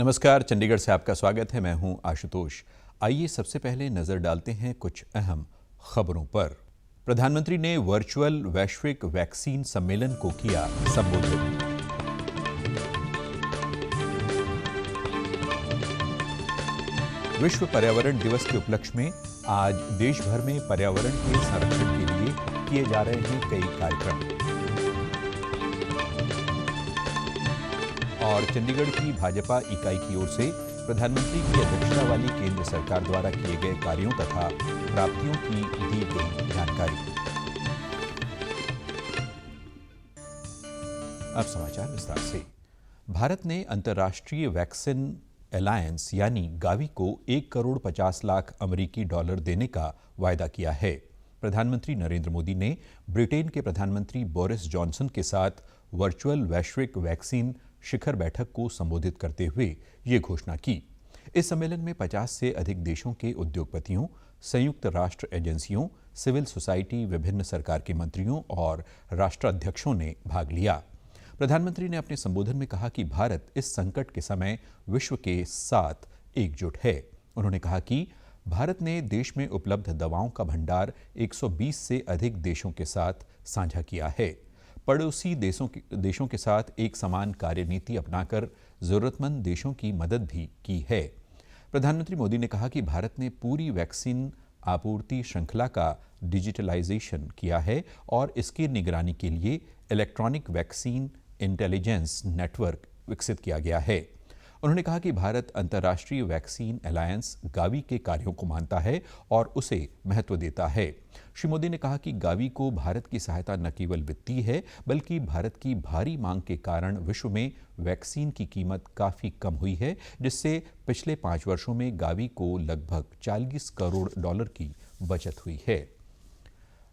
नमस्कार, चंडीगढ़ से आपका स्वागत है। मैं हूं आशुतोष। आइए सबसे पहले नजर डालते हैं कुछ अहम खबरों पर। प्रधानमंत्री ने वर्चुअल वैश्विक वैक्सीन सम्मेलन को किया संबोधित। विश्व पर्यावरण दिवस के उपलक्ष्य में आज देश भर में पर्यावरण के संरक्षण के लिए किए जा रहे हैं कई कार्यक्रम। और चंडीगढ़ की भाजपा इकाई की ओर से प्रधानमंत्री की अध्यक्षता वाली केंद्र सरकार द्वारा किए गए कार्यों तथा प्राप्तियों की दी गई जानकारी। अब समाचार विस्तार से। भारत ने अंतर्राष्ट्रीय वैक्सीन अलायंस यानी गावी को 1 करोड़ 50 लाख अमेरिकी डॉलर देने का वायदा किया है। प्रधानमंत्री नरेंद्र मोदी ने ब्रिटेन के प्रधानमंत्री बोरिस जॉनसन के साथ वर्चुअल वैश्विक वैक्सीन शिखर बैठक को संबोधित करते हुए ये घोषणा की। इस सम्मेलन में 50 से अधिक देशों के उद्योगपतियों, संयुक्त राष्ट्र एजेंसियों, सिविल सोसाइटी, विभिन्न सरकार के मंत्रियों और राष्ट्राध्यक्षों ने भाग लिया। प्रधानमंत्री ने अपने संबोधन में कहा कि भारत इस संकट के समय विश्व के साथ एकजुट है। उन्होंने कहा कि भारत ने देश में उपलब्ध दवाओं का भंडार 120 से अधिक देशों के साथ साझा किया है। पड़ोसी देशों के साथ एक समान कार्यनीति अपनाकर जरूरतमंद देशों की मदद भी की है। प्रधानमंत्री मोदी ने कहा कि भारत ने पूरी वैक्सीन आपूर्ति श्रृंखला का डिजिटलाइजेशन किया है और इसकी निगरानी के लिए इलेक्ट्रॉनिक वैक्सीन इंटेलिजेंस नेटवर्क विकसित किया गया है। उन्होंने कहा कि भारत अंतर्राष्ट्रीय वैक्सीन अलायंस गावी के कार्यों को मानता है और उसे महत्व देता है। श्री मोदी ने कहा कि गावी को भारत की सहायता न केवल वित्तीय है, बल्कि भारत की भारी मांग के कारण विश्व में वैक्सीन की कीमत काफ़ी कम हुई है, जिससे पिछले 5 वर्षों में गावी को लगभग 40 करोड़ डॉलर की बचत हुई है।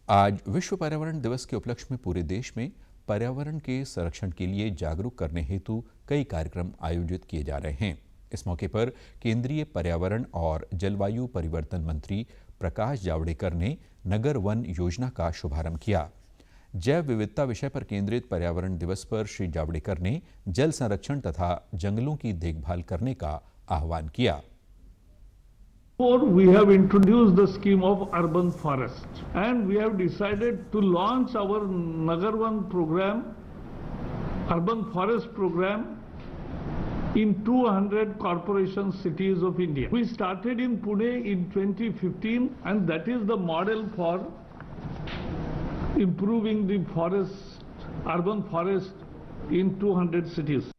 आज विश्व पर्यावरण दिवस के उपलक्ष्य में पूरे देश में पर्यावरण के संरक्षण के लिए जागरूक करने हेतु कई कार्यक्रम आयोजित किए जा रहे हैं। इस मौके पर केंद्रीय पर्यावरण और जलवायु परिवर्तन मंत्री प्रकाश जावड़ेकर ने नगर वन योजना का शुभारंभ किया। जैव विविधता विषय पर केंद्रित पर्यावरण दिवस पर श्री जावड़ेकर ने जल संरक्षण तथा जंगलों की देखभाल करने का आह्वान किया। We have introduced the scheme of urban forest and we have decided to launch our Nagar Van program, urban forest program in 200 corporation cities of India. We started in Pune in 2015 and that is the model for improving the forest, urban forest in 200 cities.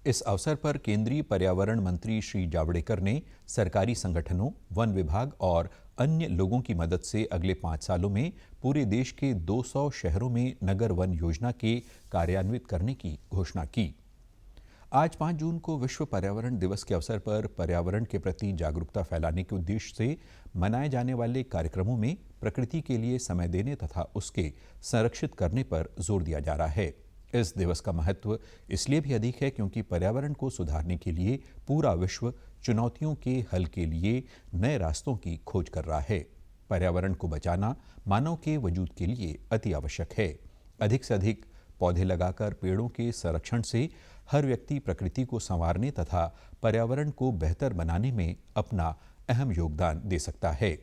इस अवसर पर केंद्रीय पर्यावरण मंत्री श्री जावड़ेकर ने सरकारी संगठनों, one विभाग और अन्य लोगों की मदद से अगले 5 सालों में पूरे देश के 200 शहरों में नगर वन योजना के कार्यान्वित करने की घोषणा की। आज 5 जून को विश्व पर्यावरण दिवस के अवसर पर पर्यावरण के प्रति जागरूकता फैलाने के उद्देश्य से मनाए जाने वाले कार्यक्रमों में प्रकृति के लिए समय देने तथा उसके संरक्षित करने पर जोर दिया जा रहा है। इस दिवस का महत्व इसलिए भी अधिक है क्योंकि पर्यावरण को सुधारने के लिए पूरा विश्व चुनौतियों के हल के लिए नए रास्तों की खोज कर रहा है। पर्यावरण को बचाना मानव के वजूद के लिए अति आवश्यक है। अधिक से अधिक पौधे लगाकर पेड़ों के संरक्षण से हर व्यक्ति प्रकृति को संवारने तथा पर्यावरण को बेहतर बनाने में अपना अहम योगदान दे सकता है।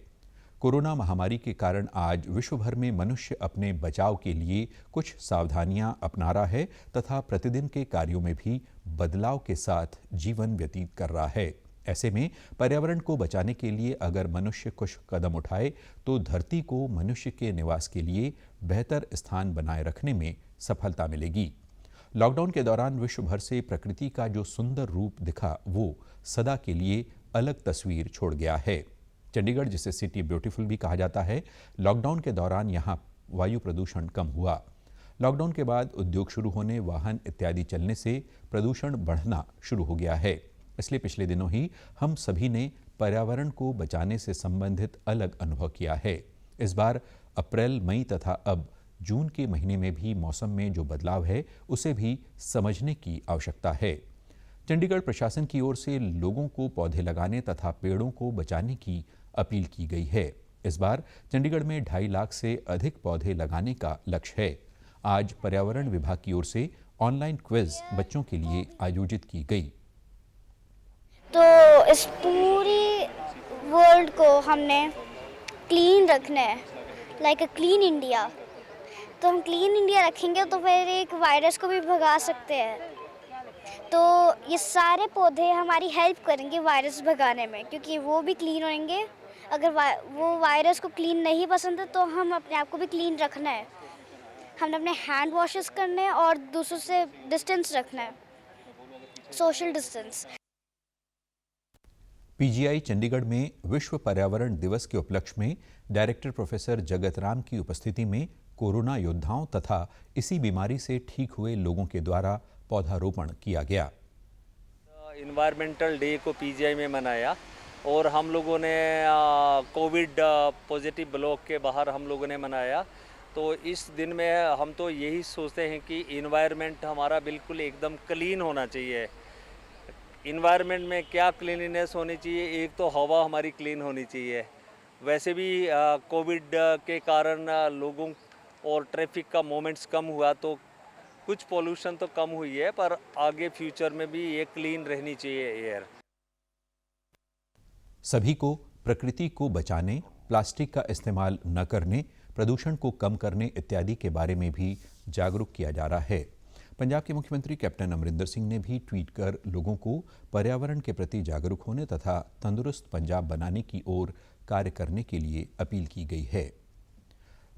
कोरोना महामारी के कारण आज विश्व भर में मनुष्य अपने बचाव के लिए कुछ सावधानियां अपना रहा है तथा प्रतिदिन के कार्यों में भी बदलाव के साथ जीवन व्यतीत कर रहा है। ऐसे में पर्यावरण को बचाने के लिए अगर मनुष्य कुछ कदम उठाए तो धरती को मनुष्य के निवास के लिए बेहतर स्थान बनाए रखने में सफलता मिलेगी। लॉकडाउन के दौरान विश्व भर से प्रकृति का जो सुंदर रूप दिखा, वो सदा के लिए अलग तस्वीर छोड़ गया है। चंडीगढ़, जिसे सिटी ब्यूटीफुल भी कहा जाता है, लॉकडाउन के दौरान यहाँ वायु प्रदूषण कम हुआ। लॉकडाउन के बाद उद्योग शुरू होने, वाहन इत्यादि चलने से प्रदूषण बढ़ना शुरू हो गया है। इसलिए पिछले दिनों ही हम सभी ने पर्यावरण को बचाने से संबंधित अलग अनुभव किया है। इस बार अप्रैल, मई तथा अब जून के महीने में भी मौसम में जो बदलाव है, उसे भी समझने की आवश्यकता है। चंडीगढ़ प्रशासन की ओर से लोगों को पौधे लगाने तथा पेड़ों को बचाने की अपील की गई है। इस बार चंडीगढ़ में 2.5 लाख से अधिक पौधे लगाने का लक्ष्य है। आज पर्यावरण विभाग की ओर से ऑनलाइन क्विज बच्चों के लिए आयोजित की गई। इस पूरी वर्ल्ड को हमने क्लीन रखना है, लाइक अ क्लीन इंडिया। तो हम क्लीन इंडिया रखेंगे तो फिर एक वायरस को भी भगा सकते हैं। तो ये सारे पौधे हमारी हेल्प करेंगे वायरस भगाने में, क्योंकि वो भी क्लीन होंगे। अगर वो वायरस को क्लीन नहीं पसंद है तो हम अपने आप को भी क्लीन रखना है। हमने अपने हैंड वॉशेस करने हैं और दूसरों से डिस्टेंस रखना है, सोशल डिस्टेंस। पीजीआई चंडीगढ़ में विश्व पर्यावरण दिवस के उपलक्ष्य में डायरेक्टर प्रोफेसर जगत राम की उपस्थिति में कोरोना योद्धाओं तथा इसी बीमारी से ठीक हुए लोगों के द्वारा पौधारोपण किया गया। इन्वायरमेंटल डे को पीजीआई में मनाया और हम लोगों ने कोविड पॉजिटिव ब्लॉक के बाहर हम लोगों ने मनाया। तो इस दिन में हम तो यही सोचते हैं कि इन्वायरमेंट हमारा बिल्कुल एकदम क्लीन होना चाहिए। इन्वायरमेंट में क्या क्लीनिनेस होनी चाहिए, एक तो हवा हमारी क्लीन होनी चाहिए। वैसे भी कोविड के कारण लोगों और ट्रैफिक का मोमेंट्स कम हुआ तो कुछ पोल्यूशन तो कम हुई है, पर आगे फ्यूचर में भी ये क्लीन रहनी चाहिए एयर। सभी को प्रकृति को बचाने, प्लास्टिक का इस्तेमाल न करने, प्रदूषण को कम करने इत्यादि के बारे में भी जागरूक किया जा रहा है। पंजाब के मुख्यमंत्री कैप्टन अमरिंदर सिंह ने भी ट्वीट कर लोगों को पर्यावरण के प्रति जागरूक होने तथा तंदुरुस्त पंजाब बनाने की ओर कार्य करने के लिए अपील की गई है।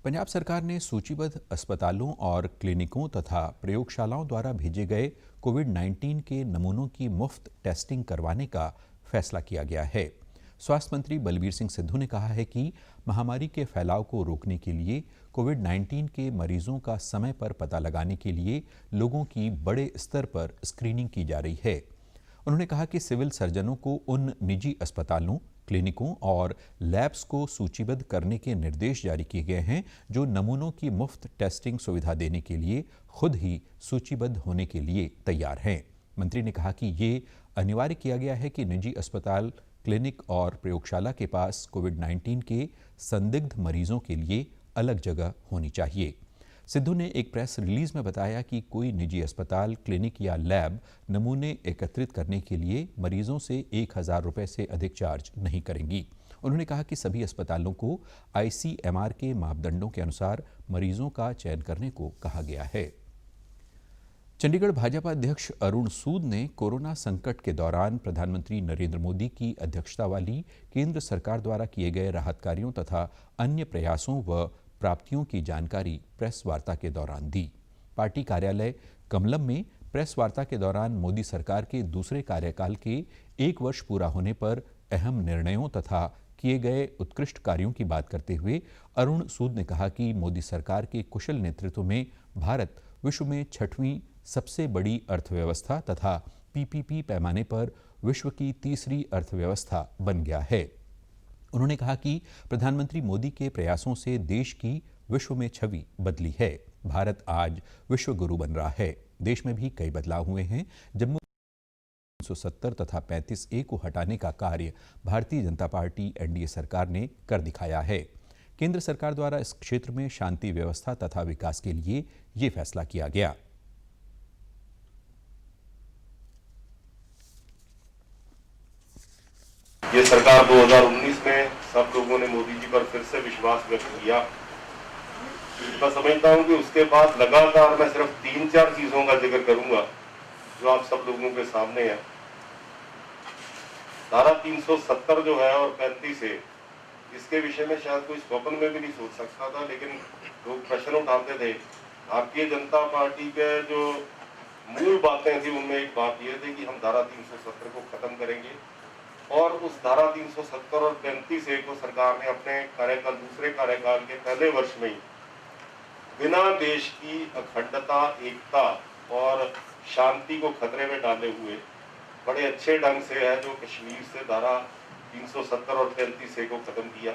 पंजाब सरकार ने सूचीबद्ध अस्पतालों और क्लिनिकों तथा प्रयोगशालाओं द्वारा भेजे गए कोविड-19 के नमूनों की मुफ्त टेस्टिंग करवाने का फैसला किया गया है। स्वास्थ्य मंत्री बलबीर सिंह सिद्धू ने कहा है कि महामारी के फैलाव को रोकने के लिए कोविड-19 के मरीजों का समय पर पता लगाने के लिए लोगों की बड़े स्तर पर स्क्रीनिंग की जा रही है। उन्होंने कहा कि सिविल सर्जनों को उन निजी अस्पतालों, क्लिनिकों और लैब्स को सूचीबद्ध करने के निर्देश जारी किए गए हैं जो नमूनों की मुफ्त टेस्टिंग सुविधा देने के लिए खुद ही सूचीबद्ध होने के लिए तैयार हैं। मंत्री ने कहा कि ये अनिवार्य किया गया है कि निजी अस्पताल, क्लिनिक और प्रयोगशाला के पास कोविड-19 के संदिग्ध मरीजों के लिए अलग जगह होनी चाहिए। सिद्धू ने एक प्रेस रिलीज में बताया कि कोई निजी अस्पताल, क्लिनिक या लैब नमूने एकत्रित करने के लिए मरीजों से 1000 रुपये से अधिक चार्ज नहीं करेंगी। उन्होंने कहा कि सभी अस्पतालों को आईसीएमआर के मापदंडों के अनुसार मरीजों का चयन करने को कहा गया है। चंडीगढ़ भाजपा अध्यक्ष अरुण सूद ने कोरोना संकट के दौरान प्रधानमंत्री नरेंद्र मोदी की अध्यक्षता वाली केंद्र सरकार द्वारा किए गए राहत कार्यों तथा अन्य प्रयासों व प्राप्तियों की जानकारी प्रेस वार्ता के दौरान दी। पार्टी कार्यालय कमलम में प्रेस वार्ता के दौरान मोदी सरकार के दूसरे कार्यकाल के 1 वर्ष पूरा होने पर अहम निर्णयों तथा किए गए उत्कृष्ट कार्यों की बात करते हुए अरुण सूद ने कहा कि मोदी सरकार के कुशल नेतृत्व में भारत विश्व में 6वीं सबसे बड़ी अर्थव्यवस्था तथा पीपीपी पैमाने पर विश्व की तीसरी अर्थव्यवस्था बन गया है। उन्होंने कहा कि प्रधानमंत्री मोदी के प्रयासों से देश की विश्व में छवि बदली है। भारत आज विश्व गुरु बन रहा है। देश में भी कई बदलाव हुए हैं। जम्मू 370 तथा 35A को हटाने का कार्य भारतीय जनता पार्टी एनडीए सरकार ने कर दिखाया है। केंद्र सरकार द्वारा इस क्षेत्र में शांति व्यवस्था तथा विकास के लिए ये फैसला किया गया। ये सरकार 2019 में सब लोगों ने मोदी जी पर फिर से विश्वास व्यक्त किया। मैं समझता हूं कि उसके बाद लगातार मैं सिर्फ 3-4 चीजों का जिक्र करूंगा जो आप सब लोगों के सामने है। धारा 370 जो है और 35A, इसके विषय में शायद कोई स्वप्न में भी नहीं सोच सकता था, लेकिन लोग प्रश्न उठाते थे। भारतीय जनता पार्टी के जो मूल बातें थी उनमें एक बात यह थी कि हम धारा 370 को खत्म करेंगे और उस धारा 370 और 35A को सरकार ने अपने कार्यकाल, दूसरे कार्यकाल के पहले वर्ष में ही बिना देश की अखंडता, एकता और शांति को खतरे में डाले हुए बड़े अच्छे ढंग से है जो कश्मीर से धारा 370 और 35A को खत्म किया।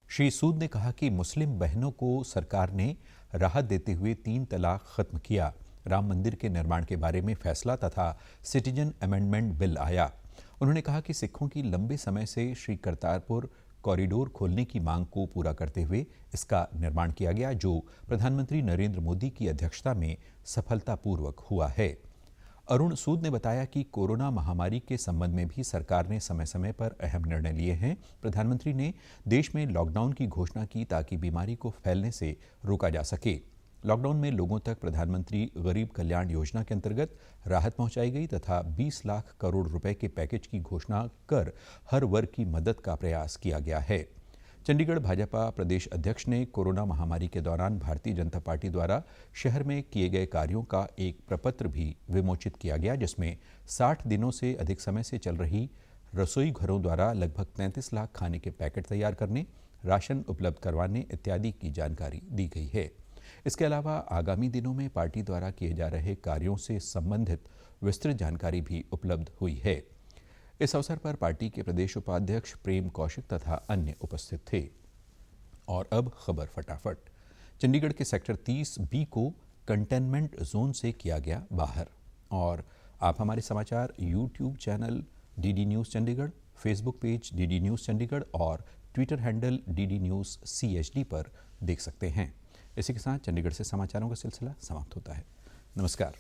श्री सूद ने कहा कि मुस्लिम बहनों को सरकार ने राहत देते हुए 3 तलाक खत्म किया, राम मंदिर के निर्माण के बारे में फैसला तथा सिटीजन अमेंडमेंट बिल आया। उन्होंने कहा कि सिखों की लंबे समय से श्री करतारपुर कॉरिडोर खोलने की मांग को पूरा करते हुए इसका निर्माण किया गया, जो प्रधानमंत्री नरेंद्र मोदी की अध्यक्षता में सफलतापूर्वक हुआ है। अरुण सूद ने बताया कि कोरोना महामारी के संबंध में भी सरकार ने समय समय पर अहम निर्णय लिए हैं। प्रधानमंत्री ने देश में लॉकडाउन की घोषणा की ताकि बीमारी को फैलने से रोका जा सके। लॉकडाउन में लोगों तक प्रधानमंत्री गरीब कल्याण योजना के अंतर्गत राहत पहुंचाई गई तथा 20 लाख करोड़ रुपए के पैकेज की घोषणा कर हर वर्ग की मदद का प्रयास किया गया है। चंडीगढ़ भाजपा प्रदेश अध्यक्ष ने कोरोना महामारी के दौरान भारतीय जनता पार्टी द्वारा शहर में किए गए कार्यों का एक प्रपत्र भी विमोचित किया गया, जिसमें 60 दिनों से अधिक समय से चल रही रसोई घरों द्वारा लगभग 33 लाख खाने के पैकेट तैयार करने, राशन उपलब्ध करवाने इत्यादि की जानकारी दी गई है। इसके अलावा आगामी दिनों में पार्टी द्वारा किए जा रहे कार्यों से संबंधित विस्तृत जानकारी भी उपलब्ध हुई है। इस अवसर पर पार्टी के प्रदेश उपाध्यक्ष प्रेम कौशिक तथा अन्य उपस्थित थे। और अब खबर फटाफट। चंडीगढ़ के सेक्टर 30B को कंटेनमेंट जोन से किया गया बाहर। और आप हमारे समाचार YouTube channel DD news Chandigarh, Facebook page DD news Chandigarh और Twitter handle DD news CHD पर देख सकते हैं। इसी के साथ चंडीगढ़ से समाचारों का सिलसिला समाप्त होता है। नमस्कार।